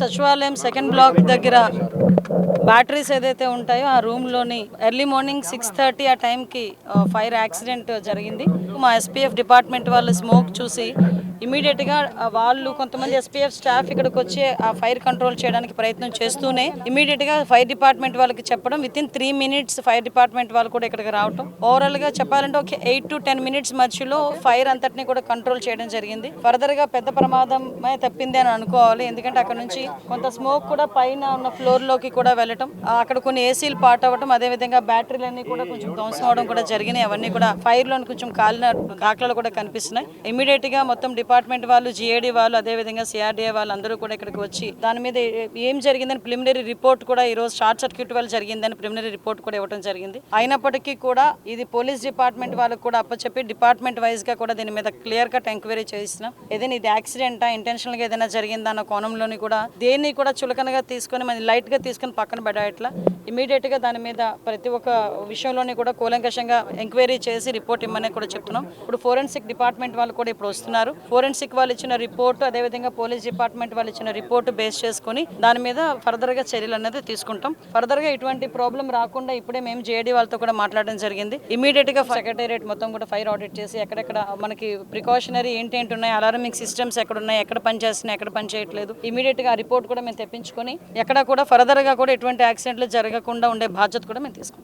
సచివాలయం second black దగ్గర batteries ఏదైతే ఉంటాయో ఆ రూమ్లోని ఎర్లీ మార్నింగ్ 6:30 ఆ టైంకి ఫైర్ యాక్సిడెంట్ జరిగింది. మా ఎస్పీఎఫ్ డిపార్ట్మెంట్ వాళ్ళు స్మోక్ చూసి ఇమీడియట్గా వాళ్ళు కొంతమంది ఎస్పీఎఫ్ స్టాఫ్ ఇక్కడికి వచ్చి ఆ ఫైర్ కంట్రోల్ చేయడానికి ప్రయత్నం చేస్తూనే ఇమీడియట్గా ఫైర్ డిపార్ట్మెంట్ వాళ్ళకి చెప్పడం వితిన్ 3 minutes ఫైర్ డిపార్ట్మెంట్ వాళ్ళు కూడా ఇక్కడికి రావడం. ఓవరాల్గా చెప్పాలంటే ఒక 8 to 10 minutes మధ్యలో ఫైర్ అంతటిని కూడా కంట్రోల్ చేయడం జరిగింది. ఫర్దర్గా పెద్ద ప్రమాదమే తప్పింది అని అనుకోవాలి. ఎందుకంటే అక్కడ నుంచి కొంత స్మోక్ కూడా పైన ఉన్న ఫ్లోర్లోకి కూడా వెళ్ళటం, అక్కడ కొన్ని ఏసీలు పాట్ అవ్వడం, అదేవిధంగా బ్యాటరీలన్నీ కూడా కొంచెం ధ్వంసం అవడం కూడా జరిగినాయి. అవన్నీ కూడా ఫైర్లోని కొంచెం కాలిన దాఖలాలు కూడా కనిపిస్తున్నాయి. ఇమీడియట్గా మొత్తం డిపార్ట్మెంట్ వాళ్ళు, జిఏడి వాళ్ళు, అదేవిధంగా సిఆర్డీఏ వాళ్ళు అందరూ కూడా ఇక్కడికి వచ్చి దాని మీద ఏం జరిగిందని ప్రిలిమినరీ రిపోర్ట్ కూడా ఈ రోజు షార్ట్ సర్క్యూట్ వల్ల జరిగిందని ప్రిలిమినరీ రిపోర్ట్ కూడా ఇవ్వడం జరిగింది. అయినప్పటికీ కూడా ఇది పోలీస్ డిపార్ట్మెంట్ వాళ్ళకు కూడా అప్పచెప్పి డిపార్ట్మెంట్ వైజ్ గా కూడా దీని మీద క్లియర్ కట్ ఎంక్వైరీ చేయిస్తున్నాం. ఏదైనా ఇది యాక్సిడెంటా, ఇంటెన్షనల్ గా ఏదైనా జరిగిందా అన్న కోణంలోని కూడా దేన్ని కూడా చులకనగా తీసుకొని మన లైట్ గా తీసుకొని పక్కన పడేట్లా ఇమీడియట్ గా దాని మీద ప్రతి ఒక్క విషయంలోని కూడా కూలంకషంగా ఎంక్వైరీ చేసి రిపోర్ట్ ఇమ్మని కూడా చెప్తున్నాం. ఇప్పుడు ఫోరెన్సిక్ డిపార్ట్మెంట్ వాళ్ళు కూడా ఇప్పుడు వస్తున్నారు. ఫోరెన్సిక్ వాళ్ళు ఇచ్చిన రిపోర్ట్, అదేవిధంగా పోలీస్ డిపార్ట్మెంట్ వాళ్ళు ఇచ్చిన రిపోర్ట్ బేస్ చేసుకుని దాని మీద ఫర్దర్ గా చర్యలు అనేది తీసుకుంటాం. ఫర్దర్ గా ఇటువంటి ప్రాబ్లం రాకుండా ఇప్పుడే మేము జేడీ వాళ్ళతో కూడా మాట్లాడడం జరిగింది. ఇమీడియట్ గా సెక్రటేరియట్ మొత్తం కూడా ఫైర్ ఆడిట్ చేసి ఎక్కడెక్కడ మనకి ప్రికాషనరీ ఏంటి ఉన్నాయి, అలారమింగ్ సిస్టమ్స్ ఎక్కడ ఉన్నాయి, ఎక్కడ పనిచేస్తున్నాయి, ఎక్కడ పని చేయట్లేదు, ఇమీడియట్ గా రిపోర్ట్ కూడా మేము తెప్పించుకొని ఎక్కడ కూడా ఫర్దర్ గా కూడా ఎటువంటి యాక్సిడెంట్లు జరగకుండా ఉండే బాధ్యత కూడా మేము తీసుకుంటాం.